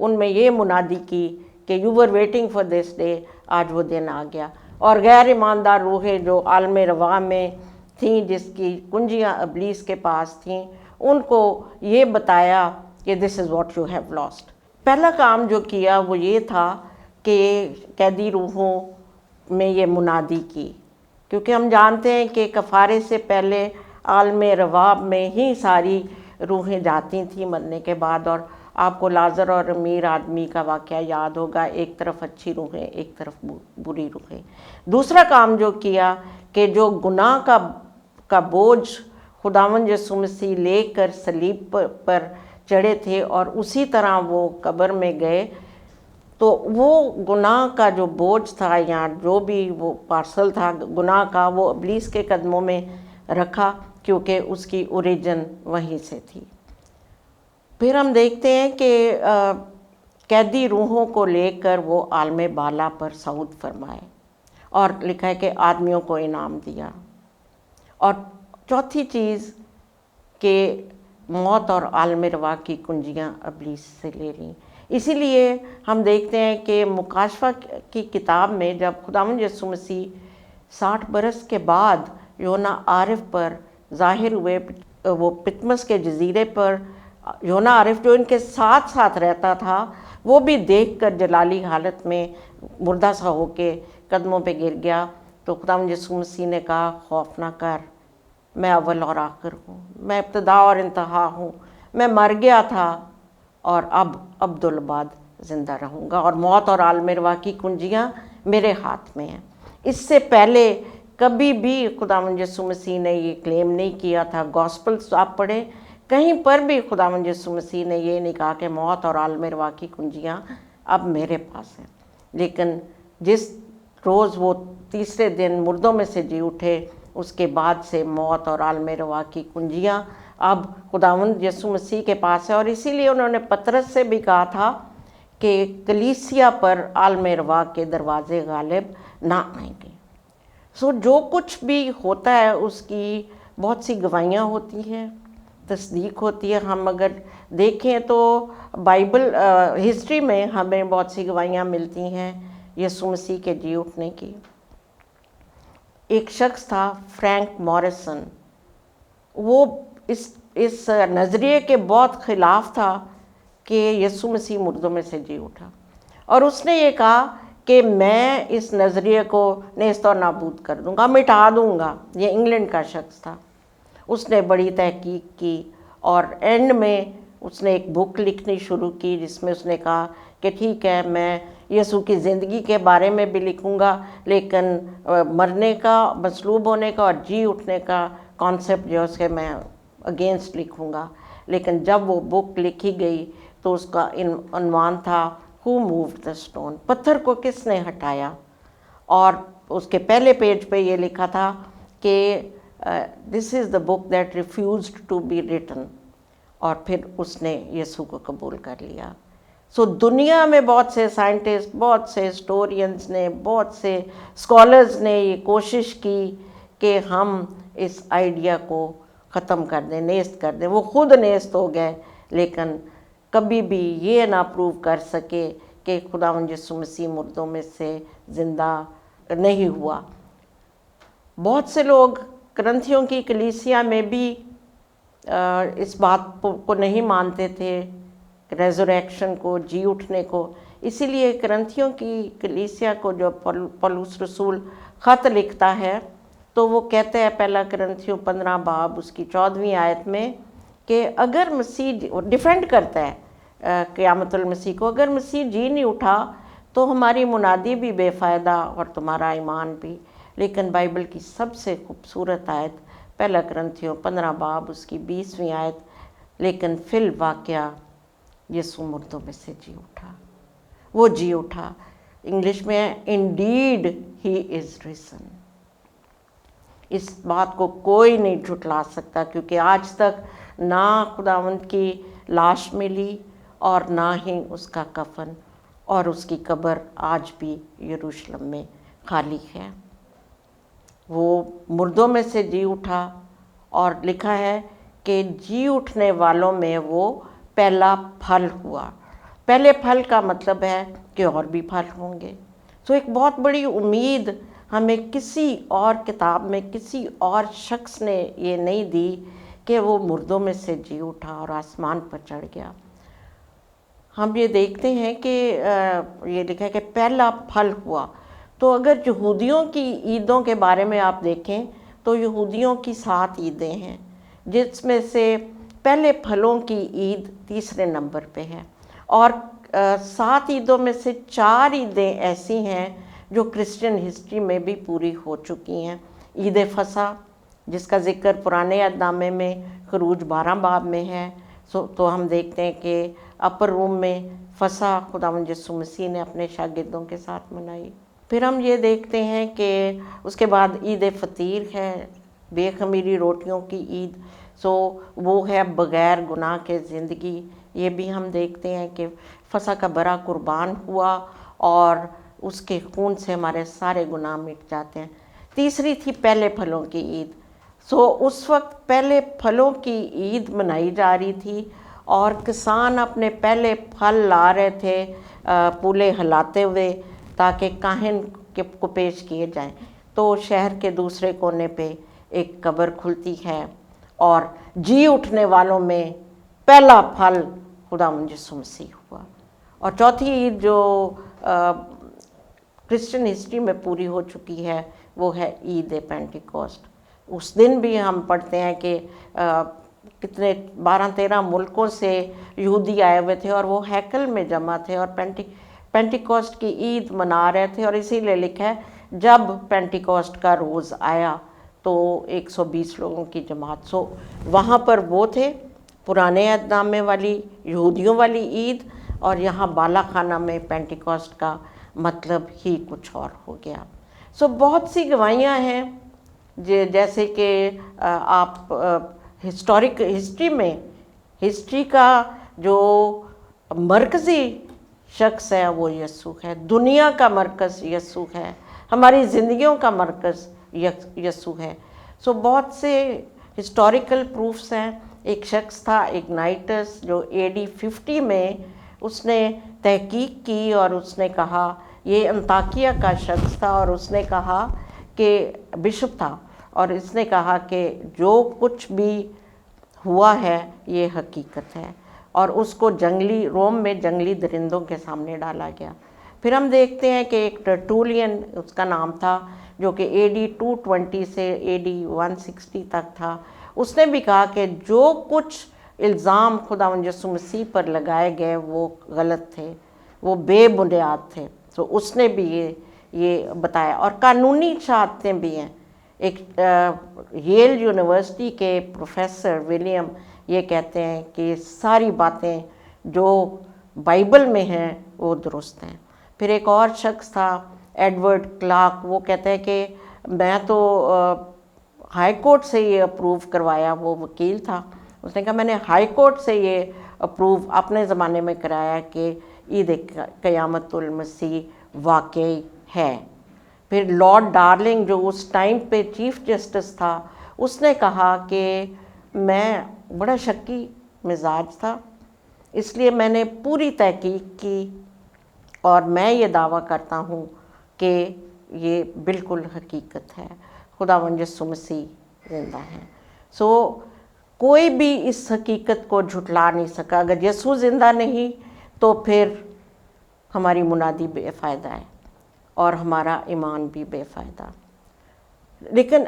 ان میں یہ منادی کی کہ you were waiting for this day, آج وہ دن آ گیا۔ اور غیر ایماندار روحیں جو عالم روا میں تھیں، جس کی کنجیاں ابلیس کے پاس تھیں، ان کو یہ بتایا کہ this is what you have lost. پہلا کام جو کیا وہ یہ تھا کہ قیدی روحوں میں یہ منادی کی، کیونکہ ہم جانتے ہیں کہ کفارے سے پہلے عالم روا میں ہی ساری روحیں جاتی تھیں مرنے کے بعد، اور آپ کو لازر اور امیر آدمی کا واقعہ یاد ہوگا، ایک طرف اچھی روحیں ایک طرف بری روحیں۔ دوسرا کام جو کیا کہ جو گناہ کا بوجھ خداوند یسوع مسیح لے کر صلیب پر چڑھے تھے اور اسی طرح وہ قبر میں گئے، تو وہ گناہ کا جو بوجھ تھا یا جو بھی وہ پارسل تھا گناہ کا، وہ ابلیس کے قدموں میں رکھا، کیونکہ اس کی اوریجن وہیں سے تھی۔ پھر ہم دیکھتے ہیں کہ قیدی روحوں کو لے کر وہ عالم بالا پر صعود فرمائے، اور لکھا ہے کہ آدمیوں کو انعام دیا۔ اور چوتھی چیز کہ موت اور عالم روا کی کنجیاں ابلیس سے لے لیں۔ اسی لیے ہم دیکھتے ہیں کہ مکاشفہ کی کتاب میں جب خداوند یسوع مسیح 60 برس کے بعد یونا عارف پر ظاہر ہوئے، وہ پتمس کے جزیرے پر یونا عارف جو ان کے ساتھ ساتھ رہتا تھا، وہ بھی دیکھ کر جلالی حالت میں مردہ سا ہو کے قدموں پہ گر گیا۔ تو خداوند یسوع مسیح نے کہا، خوف نہ کر، میں اول اور آخر ہوں، میں ابتدا اور انتہا ہوں، میں مر گیا تھا اور اب ابدالآباد زندہ رہوں گا، اور موت اور عالم روا کی کنجیاں میرے ہاتھ میں ہیں۔ اس سے پہلے کبھی بھی خداوند یسوع مسیح نے یہ کلیم نہیں کیا تھا۔ گاسپلز آپ پڑھیں، کہیں پر بھی خداوند یسوع مسیح نے یہ نہیں کہا کہ موت اور عالم روا کی کنجیاں اب میرے پاس ہیں۔ لیکن جس روز وہ تیسرے دن مردوں میں سے جی اٹھے، اس کے بعد سے موت اور عالم روا کی کنجیاں اب خداوند یسوع مسیح کے پاس ہے۔ اور اسی لیے انہوں نے پطرس سے بھی کہا تھا کہ کلیسیا پر عالم روا کے دروازے غالب نہ آئیں گے۔ جو کچھ بھی ہوتا ہے اس کی بہت سی گواہیاں ہوتی ہیں، تصدیق ہوتی ہے۔ ہم اگر دیکھیں تو بائبل ہسٹری میں ہمیں بہت سی گواہیاں ملتی ہیں یسوع مسیح کے جی اٹھنے کی۔ ایک شخص تھا فرینک موریسن، وہ اس نظریے کے بہت خلاف تھا کہ یسوع مسیح مردوں میں سے جی اٹھا، اور اس نے یہ کہا کہ میں اس نظریے کو نیست و نابود کر دوں گا، مٹا دوں گا۔ یہ انگلینڈ کا شخص تھا۔ اس نے بڑی تحقیق کی اور اینڈ میں اس نے ایک بک لکھنی شروع کی، جس میں اس نے کہا کہ ٹھیک ہے، میں یسوع کی زندگی کے بارے میں بھی لکھوں گا، لیکن مرنے کا، مصلوب ہونے کا اور جی اٹھنے کا کانسیپٹ جو ہے اس کے میں اگینسٹ لکھوں گا۔ لیکن جب وہ بک لکھی گئی تو اس کا عنوان تھا ہو مووڈ دا اسٹون، پتھر کو کس نے ہٹایا، اور اس کے پہلے پیج پہ یہ لکھا تھا کہ this is the book that refused to be written, اور پھر اس نے یسوع کو قبول کر لیا۔ دنیا میں بہت سے سائنٹسٹ، بہت سے ہسٹورینز نے، بہت سے اسکالرز نے یہ کوشش کی کہ ہم اس آئیڈیا کو ختم کر دیں، نیست کر دیں۔ وہ خود نیست ہو گئے، لیکن کبھی بھی یہ نہ پروو کر سکے کہ خداوند یسوع مسیح مردوں میں سے زندہ نہیں ہوا۔ بہت سے لوگ کرنتھیوں کی کلیسیا میں بھی اس بات کو نہیں مانتے تھے، ریزوریکشن کو، جی اٹھنے کو۔ اسی لیے کرنتھیوں کی کلیسیا کو جو پولس رسول خط لکھتا ہے تو وہ کہتے ہیں پہلا کرنتھیوں 15 باب اس کی 14ویں آیت میں کہ اگر مسیح ڈیفینڈ کرتا ہے قیامت المسیح کو، اگر مسیح جی نہیں اٹھا تو ہماری منادی بھی بے فائدہ اور تمہارا ایمان بھی۔ لیکن بائبل کی سب سے خوبصورت آیت پہلا کرنتھیوں 15 باب اس کی 20ویں آیت، لیکن فی الواقعہ یسوع مردوں میں سے جی اٹھا، وہ جی اٹھا۔ انگلش میں انڈیڈ ہی از ریزن۔ اس بات کو کوئی نہیں جھٹلا سکتا، کیونکہ آج تک نہ خداوند کی لاش ملی اور نہ ہی اس کا کفن، اور اس کی قبر آج بھی یروشلم میں خالی ہے۔ وہ مردوں میں سے جی اٹھا، اور لکھا ہے کہ جی اٹھنے والوں میں وہ پہلا پھل ہوا۔ پہلے پھل کا مطلب ہے کہ اور بھی پھل ہوں گے. سو ایک بہت بڑی امید ہمیں کسی اور کتاب میں کسی اور شخص نے یہ نہیں دی کہ وہ مردوں میں سے جی اٹھا اور آسمان پر چڑھ گیا. ہم یہ دیکھتے ہیں کہ یہ لکھا ہے کہ پہلا پھل ہوا. تو اگر یہودیوں کی عیدوں کے بارے میں آپ دیکھیں تو یہودیوں کی 7 عیدیں ہیں، جس میں سے پہلے پھلوں کی عید تیسرے نمبر پہ ہے. اور 7 عیدوں میں سے 4 عیدیں ایسی ہیں جو کرسچن ہسٹری میں بھی پوری ہو چکی ہیں. عید فصح جس کا ذکر پرانے عہد نامے میں خروج 12 باب میں ہے. تو ہم دیکھتے ہیں کہ اپر روم میں فصح خداوند یسوع مسیح نے اپنے شاگردوں کے ساتھ منائی. پھر ہم یہ دیکھتے ہیں کہ اس کے بعد عید فطیر ہے، بے خمیری روٹیوں کی عید. وہ ہے بغیر گناہ کے زندگی. یہ بھی ہم دیکھتے ہیں کہ فصح کا بڑا قربان ہوا اور اس کے خون سے ہمارے سارے گناہ مٹ جاتے ہیں. تیسری تھی پہلے پھلوں کی عید. اس وقت پہلے پھلوں کی عید منائی جا رہی تھی اور کسان اپنے پہلے پھل لا رہے تھے پولے ہلاتے ہوئے تاکہ کاہن کو پیش کیے جائیں. تو شہر کے دوسرے کونے پہ ایک قبر کھلتی ہے اور جی اٹھنے والوں میں پہلا پھل خداوند یسوع مسیح ہوا. اور چوتھی عید جو کرسچن ہسٹری میں پوری ہو چکی ہے وہ ہے عید پینٹیکوسٹ. اس دن بھی ہم پڑھتے ہیں کہ کتنے 12-13 ملکوں سے یہودی آئے ہوئے تھے اور وہ ہیکل میں جمع تھے اور پینٹیکوسٹ کی عید منا رہے تھے. اور اسی لیے لکھا ہے جب پینٹیکوسٹ کا روز آیا تو 120 لوگوں کی جماعت. وہاں پر وہ تھے پرانے عہد نامے والی یہودیوں والی عید، اور یہاں بالا خانہ میں پینٹیکوسٹ کا مطلب ہی کچھ اور ہو گیا. بہت سی گواہیاں ہیں جیسے کہ آپ ہسٹری کا جو مرکزی شخص ہے وہ یسوع ہے. دنیا کا مرکز یسوع ہے، ہماری زندگیوں کا مرکز یسوع ہے. بہت سے ہسٹوریکل پروفس ہیں. ایک شخص تھا اگنائٹس جو AD 50 میں اس نے تحقیق کی اور اس نے کہا، یہ انطاکیہ کا شخص تھا اور اس نے کہا کہ بشپ تھا، اور اس نے کہا کہ جو کچھ بھی ہوا ہے یہ حقیقت ہے، اور اس کو روم میں جنگلی درندوں کے سامنے ڈالا گیا. پھر ہم دیکھتے ہیں کہ ایک ٹرٹولین اس کا نام تھا جو کہ AD 220 سے AD 160 تک تھا. اس نے بھی کہا کہ جو کچھ الزام خداوند یسوع مسیح پر لگائے گئے وہ غلط تھے، وہ بے بنیاد تھے. اس نے بھی یہ بتایا. اور قانونی شہادتیں بھی ہیں. ایک ییل یونیورسٹی کے پروفیسر ولیم یہ کہتے ہیں کہ ساری باتیں جو بائبل میں ہیں وہ درست ہیں. پھر ایک اور شخص تھا ایڈورڈ کلارک، وہ کہتے ہیں کہ میں تو ہائی کورٹ سے یہ اپروو کروایا. وہ وکیل تھا، اس نے کہا میں نے ہائی کورٹ سے یہ اپروو اپنے زمانے میں کرایا کہ عید قیامت المسیح واقعی ہے. پھر لارڈ ڈارلنگ جو اس ٹائم پہ چیف جسٹس تھا، اس نے کہا کہ میں بڑا شکی مزاج تھا، اس لیے میں نے پوری تحقیق کی اور میں یہ دعویٰ کرتا ہوں کہ یہ بالکل حقیقت ہے، خداوند یسوع مسیح زندہ ہے. کوئی بھی اس حقیقت کو جھٹلا نہیں سکا. اگر یسوع زندہ نہیں تو پھر ہماری منادی بے فائدہ ہے اور ہمارا ایمان بھی بے فائدہ. لیکن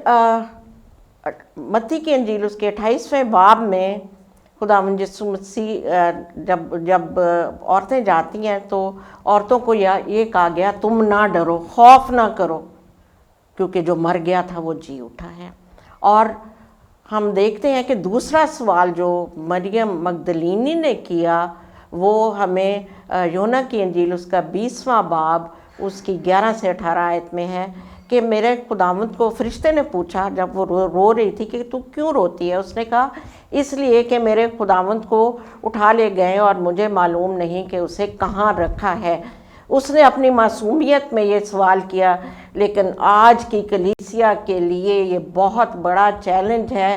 متی کی انجیل اس کے 28ویں باب میں خداوند یسوع مسیح جب عورتیں جاتی ہیں تو عورتوں کو یہ کہا گیا تم نہ ڈرو، خوف نہ کرو، کیونکہ جو مر گیا تھا وہ جی اٹھا ہے. اور ہم دیکھتے ہیں کہ دوسرا سوال جو مریم مگدلینی نے کیا وہ ہمیں یونا کی انجیل اس کا 20واں باب اس کی 11 سے 18 آیت میں ہے کہ میرے خداوند کو فرشتے نے پوچھا جب وہ رو رہی تھی کہ تو کیوں روتی ہے. اس نے کہا اس لیے کہ میرے خداوند کو اٹھا لے گئے اور مجھے معلوم نہیں کہ اسے کہاں رکھا ہے. اس نے اپنی معصومیت میں یہ سوال کیا، لیکن آج کی کلیسیا کے لیے یہ بہت بڑا چیلنج ہے